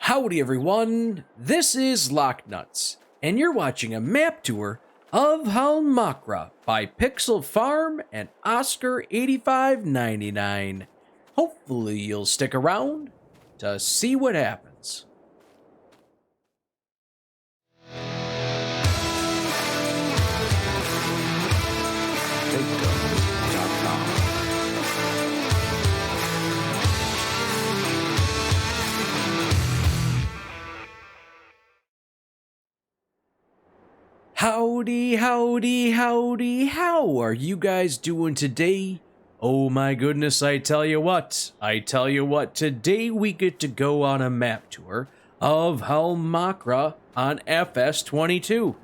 Howdy everyone, this is LockNutz, and you're watching a map tour of Holmakra by PixelFarm and Oscar8599. Hopefully you'll stick around to see what happens. Howdy, howdy, howdy, how are you guys doing today? Oh my goodness, I tell you what, today we get to go on a map tour of Holmakra on FS22.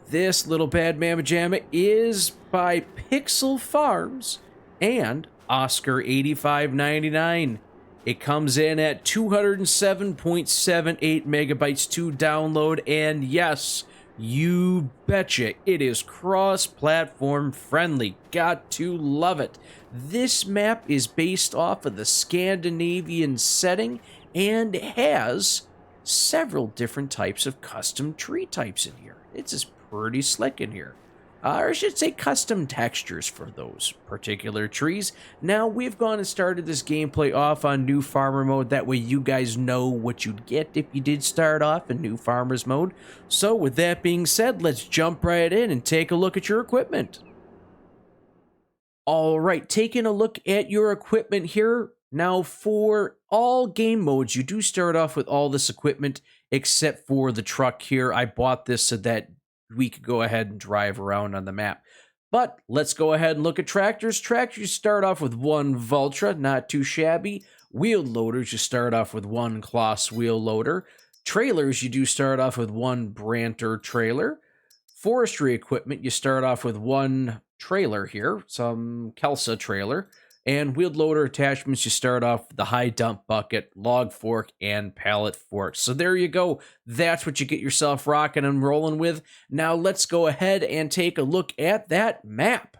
This little bad mamma jamma is by PixelFarms and Oscar8599. It comes in at 207.78 megabytes to download, and yes, you betcha, it is cross-platform friendly. Got to love it. This map is based off of the Scandinavian setting and has several different types of custom tree types in here. It's just pretty slick in here. Or I should say custom textures for those particular trees. Now, we've gone and started this gameplay off on new farmer mode. That way you guys know what you'd get if you did start off in new farmers mode. So with that being said, let's jump right in and take a look at your equipment. All right, taking a look at your equipment here. Now, for all game modes, you do start off with all this equipment except for the truck here. I bought this so that we could go ahead and drive around on the map. But let's go ahead and look at tractors. Tractors start off with one Vultra, not too shabby. Wheel loaders, you start off with one Kloss wheel loader. Trailers, you do start off with one Branter trailer. Forestry equipment, you start off with one trailer here, some Kelsa trailer. And wheel loader attachments, you start off with the high dump bucket, log fork, and pallet fork. So there you go. That's what you get yourself rocking and rolling with. Now let's go ahead and take a look at that map.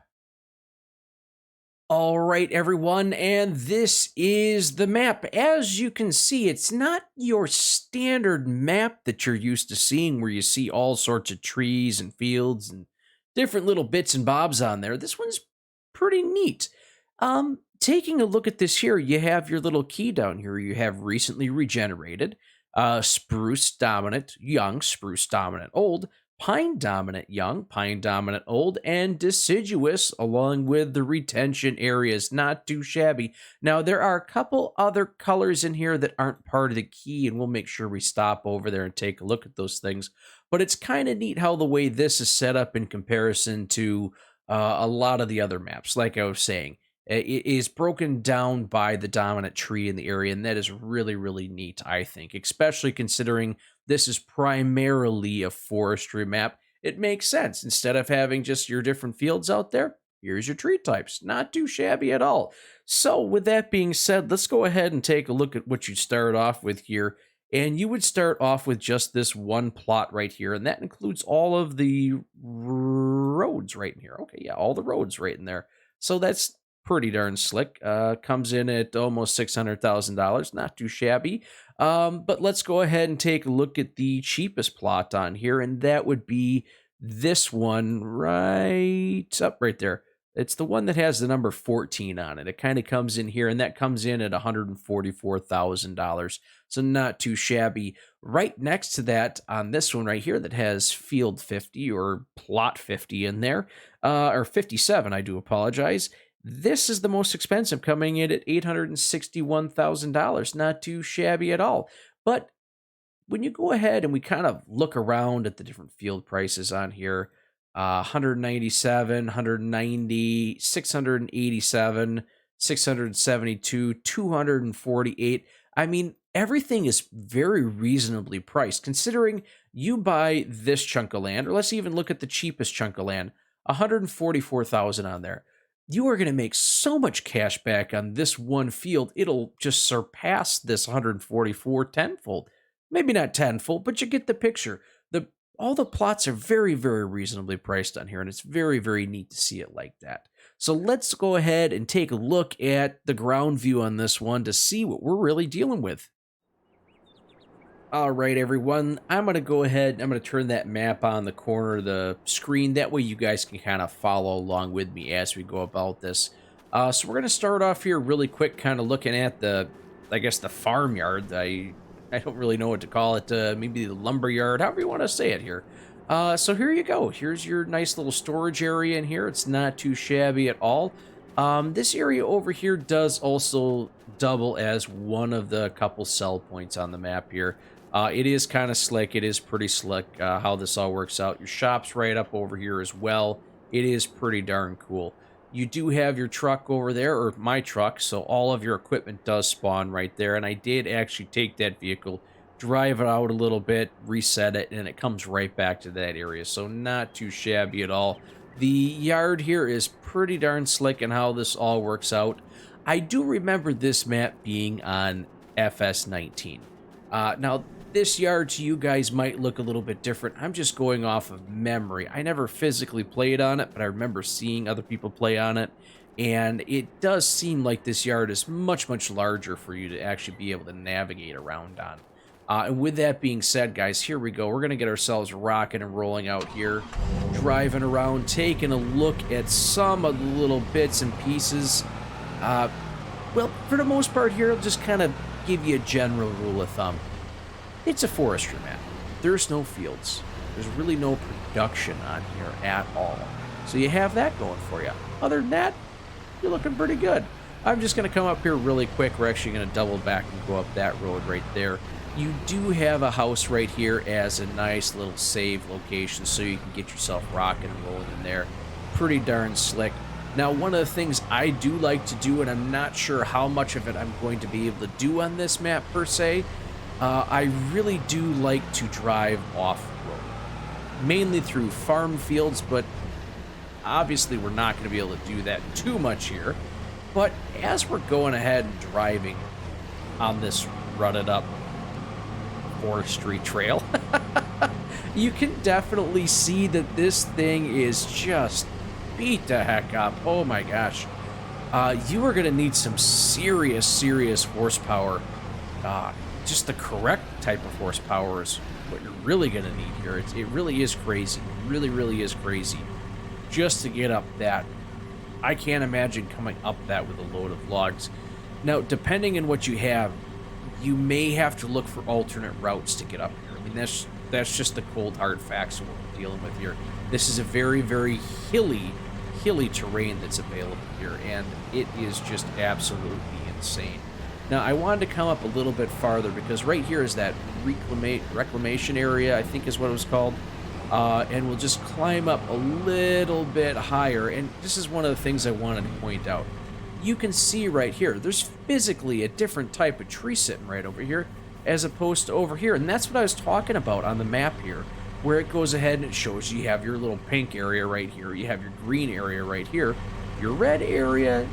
All right, everyone, and this is the map. As you can see, it's not your standard map that you're used to seeing where you see all sorts of trees and fields and different little bits and bobs on there. This one's pretty neat. Taking a look at this here, you have your little key down here. You have recently regenerated, spruce dominant young, spruce dominant old, pine dominant young, pine dominant old, and deciduous along with the retention areas. Not too shabby. Now, there are a couple other colors in here that aren't part of the key, and we'll make sure we stop over there and take a look at those things. But it's kind of neat how the way this is set up in comparison to a lot of the other maps, like I was saying. It is broken down by the dominant tree in the area, and that is really, really neat, I think, especially considering this is primarily a forestry map. It makes sense. Instead of having just your different fields out there, here's your tree types. Not too shabby at all. So with that being said, let's go ahead and take a look at what you start off with here. And you would start off with just this one plot right here, and that includes all of the roads right in here. Okay, yeah, all the roads right in there. So that's pretty darn slick. Comes in at almost $600,000. Not too shabby. But let's go ahead and take a look at the cheapest plot on here, and that would be this one right up right there. It's the one that has the number 14 on it. It kind of comes in here, and that comes in at $144,000. So not too shabby. Right next to that on this one right here that has field 50 or plot 50 in there, or 57, I do apologize. This is the most expensive, coming in at $861,000. Not too shabby at all. But when you go ahead and we kind of look around at the different field prices on here, 197, 190, 687, 672, 248. I mean, everything is very reasonably priced, considering you buy this chunk of land, or let's even look at the cheapest chunk of land, 144,000 on there. You are going to make so much cash back on this one field, it'll just surpass this 144 tenfold. Maybe not tenfold, but you get the picture. All the plots are very, very reasonably priced on here, and it's very, very neat to see it like that. So let's go ahead and take a look at the ground view on this one to see what we're really dealing with. All right, everyone. I'm going to go ahead. I'm going to turn that map on the corner of the screen. That way you guys can kind of follow along with me as we go about this. So we're going to start off here really quick, kind of looking at I guess, the farmyard. I don't really know what to call it. Maybe the lumber yard, however you want to say it here. So here you go. Here's your nice little storage area in here. It's not too shabby at all. This area over here does also double as one of the couple sell points on the map here. It is kind of slick. It is pretty slick how this all works out. Your shop's right up over here as well. It is pretty darn cool. You do have your truck over there, or my truck, so all of your equipment does spawn right there. And I did actually take that vehicle, drive it out a little bit, reset it, and it comes right back to that area. So not too shabby at all. The yard here is pretty darn slick in how this all works out. I do remember this map being on FS19. Now, this yard to you guys might look a little bit different. I'm just going off of memory. I never physically played on it, but I remember seeing other people play on it. And it does seem like this yard is much, much larger for you to actually be able to navigate around on. And with that being said, guys, here we go. We're going to get ourselves rocking and rolling out here. Driving around, taking a look at some of the little bits and pieces. Well, for the most part here, I'll just kind of give you a general rule of thumb. It's a forestry map. There's no fields. There's really no production on here at all. So you have that going for you. Other than that, you're looking pretty good. I'm just going to come up here really quick. We're actually going to double back and go up that road right there. You do have a house right here as a nice little save location, so you can get yourself rocking and rolling in there. Pretty darn slick. Now, one of the things I do like to do, and I'm not sure how much of it I'm going to be able to do on this map per se, I really do like to drive off-road, mainly through farm fields, but obviously we're not going to be able to do that too much here. But as we're going ahead and driving on this rutted-up Forestry Trail, you can definitely see that this thing is just beat the heck up. Oh my gosh. You are going to need some serious horsepower. Just the correct type of horsepower is what you're really going to need here. It really is crazy. Really is crazy. Just to get up that. I can't imagine coming up that with a load of logs. Now, depending on what you have, you may have to look for alternate routes to get up here. I mean, that's just the cold hard facts of what we're dealing with here. This is a very hilly terrain that's available here, and it is just absolutely insane. Now, I wanted to come up a little bit farther because right here is that reclamation area, I think is what it was called. And we'll just climb up a little bit higher. And this is one of the things I wanted to point out. You can see right here, there's physically a different type of tree sitting right over here as opposed to over here. And that's what I was talking about on the map here, where it goes ahead and it shows you have your little pink area right here. You have your green area right here. Your red area,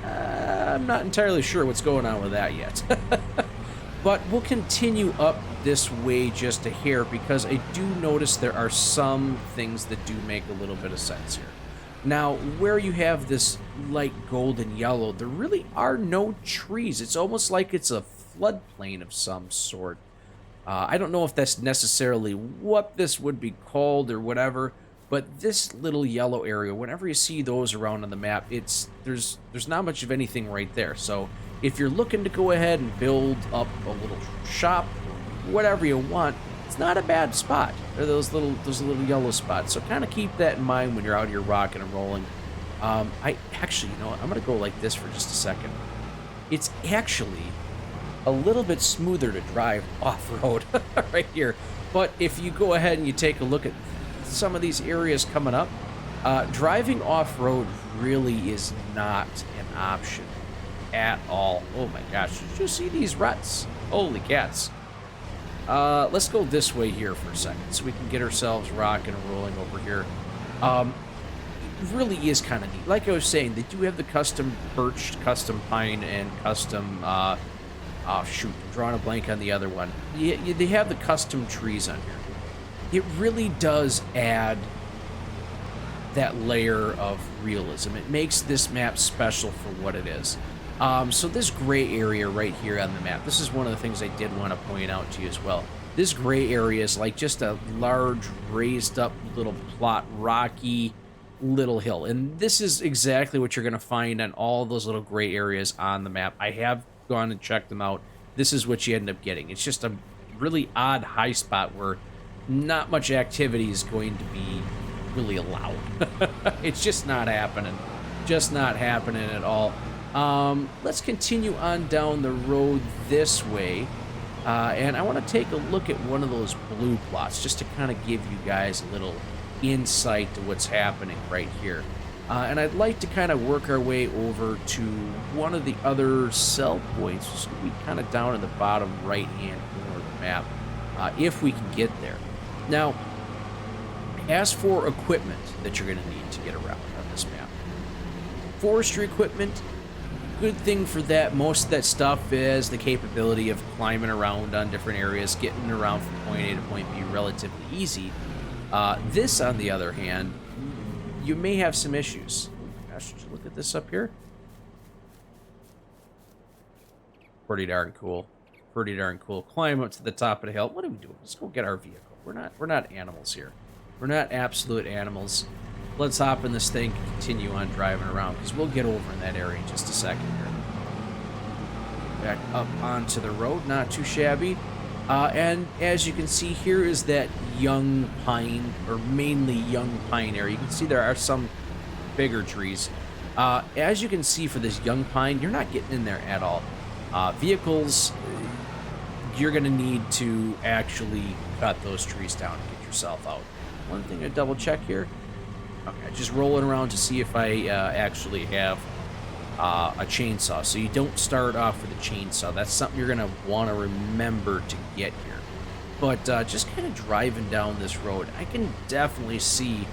I'm not entirely sure what's going on with that yet. But we'll continue up this way just a hair because I do notice there are some things that do make a little bit of sense here. Now, where you have this light golden yellow, there really are no trees. It's almost like it's a floodplain of some sort. I don't know if that's necessarily what this would be called or whatever, but this little yellow area, whenever you see those around on the map, there's not much of anything right there. So if you're looking to go ahead and build up a little shop or whatever you want, it's not a bad spot. There are those little yellow spots. So kind of keep that in mind when you're out here rocking and rolling. I actually, you know what, I'm going to go like this for just a second. It's actually a little bit smoother to drive off-road right here. But if you go ahead and you take a look at some of these areas coming up, driving off-road really is not an option at all. Oh my gosh, did you see these ruts? Holy cats. Let's go this way here for a second so we can get ourselves rocking and rolling over here. It really is kind of neat. Like I was saying, they do have the custom birch, custom pine, and custom, oh shoot, I'm drawing a blank on the other one. They have the custom trees on here. It really does add that layer of realism. It makes this map special for what it is. So this gray area right here on the map, this is one of the things I did want to point out to you as well. This gray area is like just a large raised up little plot, rocky little hill. And this is exactly what you're going to find on all those little gray areas on the map. I have gone and checked them out. This is what you end up getting. It's just a really odd high spot where not much activity is going to be really allowed. It's just not happening. Just not happening at all. Let's continue on down the road this way. And I want to take a look at one of those blue plots just to kind of give you guys a little insight to what's happening right here. And I'd like to kind of work our way over to one of the other sell points. It's going to be kind of down in the bottom right-hand corner of the map, if we can get there. Now, as for equipment that you're going to need to get around on this map, forestry equipment, good thing for that. Most of that stuff is the capability of climbing around on different areas, getting around from point A to point B relatively easy. This, on the other hand, you may have some issues. Gosh, did you look at this up here? Pretty darn cool. Pretty darn cool. Climb up to the top of the hill. What are we doing? Let's go get our vehicle. We're not animals here. We're not absolute animals. Let's hop in this thing and continue on driving around, because we'll get over in that area in just a second here. Back up onto the road, not too shabby. And as you can see, here is that young pine, or mainly young pine area. You can see there are some bigger trees. As you can see for this young pine, you're not getting in there at all. Vehicles, you're going to need to actually cut those trees down and get yourself out. One thing to double check here. Okay, just rolling around to see if I actually have a chainsaw. So you don't start off with a chainsaw. That's something you're going to want to remember to get here. But just kind of driving down this road, I can definitely see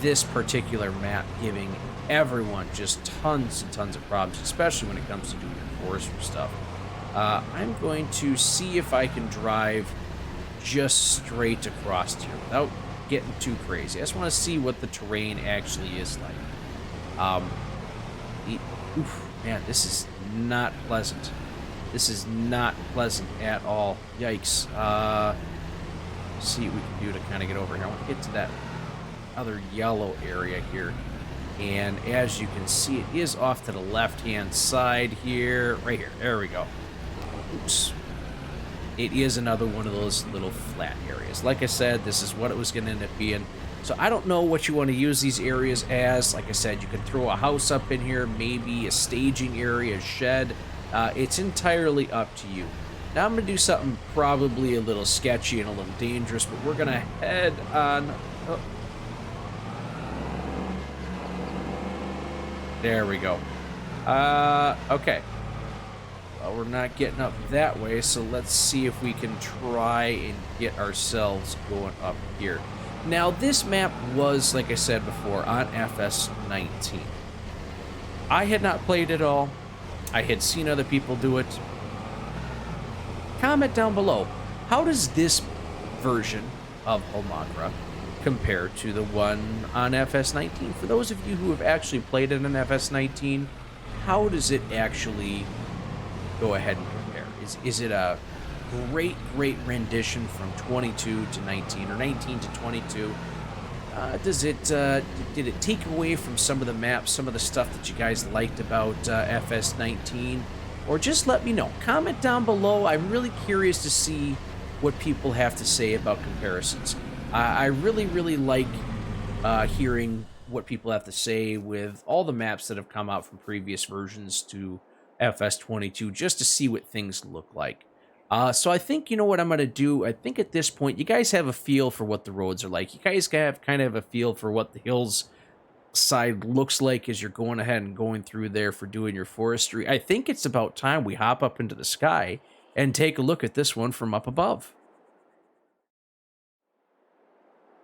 this particular map giving everyone just tons and tons of problems, especially when it comes to doing your forestry stuff. I'm going to see if I can drive just straight across here without getting too crazy. I just want to see what the terrain actually is like. Man, this is not pleasant. This is not pleasant at all. Yikes. Let's see what we can do to kind of get over here. I want to get to that other yellow area here. And as you can see, it is off to the left-hand side here. Right here. There we go. Oops. It is another one of those little flat areas. Like I said, this is what it was going to end up being. So I don't know what you want to use these areas as. Like I said, you can throw a house up in here, maybe a staging area, a shed. It's entirely up to you. Now I'm going to do something probably a little sketchy and a little dangerous, but we're going to head on... Oh. There we go. Okay. Well, we're not getting up that way, so let's see if we can try and get ourselves going up here. Now, this map was, like I said before, on FS19. I had not played it all. I had seen other people do it. Comment down below. How does this version of Holmakra compare to the one on FS19? For those of you who have actually played it on FS19, how does it actually go ahead and compare? Is it a great rendition from 22 to 19 or 19 to 22? Did it take away from some of the maps, some of the stuff that you guys liked about FS19? Or just let me know. Comment down below. I'm really curious to see what people have to say about comparisons. I really like hearing what people have to say with all the maps that have come out from previous versions to FS22, just to see what things look like. So I think, you know what I'm going to do? I think at this point, you guys have a feel for what the roads are like. You guys have kind of a feel for what the hills side looks like as you're going ahead and going through there for doing your forestry. I think it's about time we hop up into the sky and take a look at this one from up above.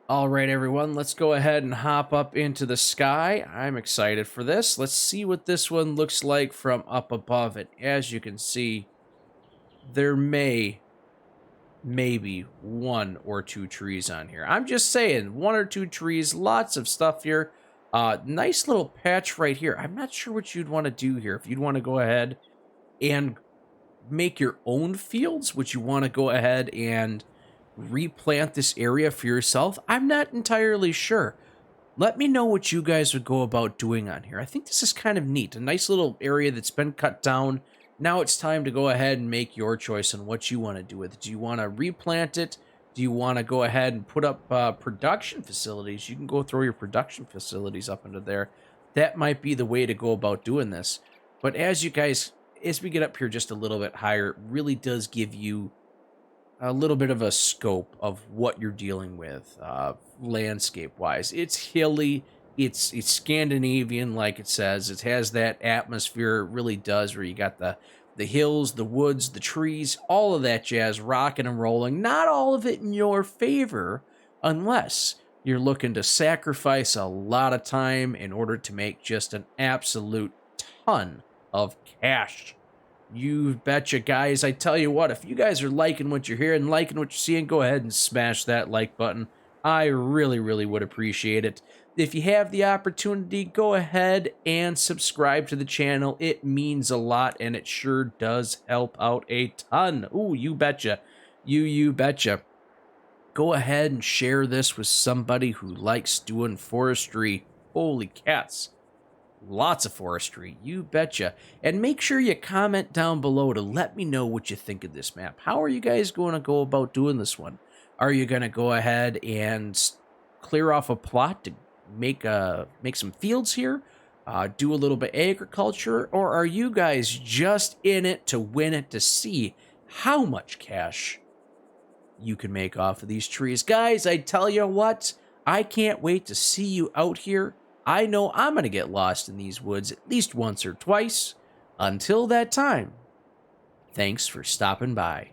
All right, everyone, let's go ahead and hop up into the sky. I'm excited for this. Let's see what this one looks like from up above it. As you can see, there maybe one or two trees on here. I'm just saying, one or two trees, lots of stuff here. Nice little patch right here. I'm not sure what you'd want to do here. If you'd want to go ahead and make your own fields, would you want to go ahead and replant this area for yourself? I'm not entirely sure. Let me know what you guys would go about doing on here. I think this is kind of neat. A nice little area that's been cut down. Now it's time to go ahead and make your choice on what you want to do with it. Do you want to replant it? Do you want to go ahead and put up production facilities? You can go throw your production facilities up into there. That might be the way to go about doing this. But as we get up here just a little bit higher, it really does give you a little bit of a scope of what you're dealing with landscape-wise. It's hilly, it's Scandinavian, like it says. It has that atmosphere, it really does, where you got the hills, the woods, the trees, all of that jazz rocking and rolling. Not all of it in your favor, unless you're looking to sacrifice a lot of time in order to make just an absolute ton of cash. You betcha, guys. I tell you what, if you guys are liking what you're hearing, liking what you're seeing, go ahead and smash that like button. I really, really would appreciate it. If you have the opportunity, go ahead and subscribe to the channel. It means a lot, and it sure does help out a ton. Ooh, you betcha. You betcha. Go ahead and share this with somebody who likes doing forestry. Holy cats. Lots of forestry, you betcha. And make sure you comment down below to let me know what you think of this map. How are you guys going to go about doing this one? Are you going to go ahead and clear off a plot to make some fields here? Do a little bit of agriculture? Or are you guys just in it to win it, to see how much cash you can make off of these trees? Guys, I tell you what, I can't wait to see you out here. I know I'm going to get lost in these woods at least once or twice. Until that time, thanks for stopping by.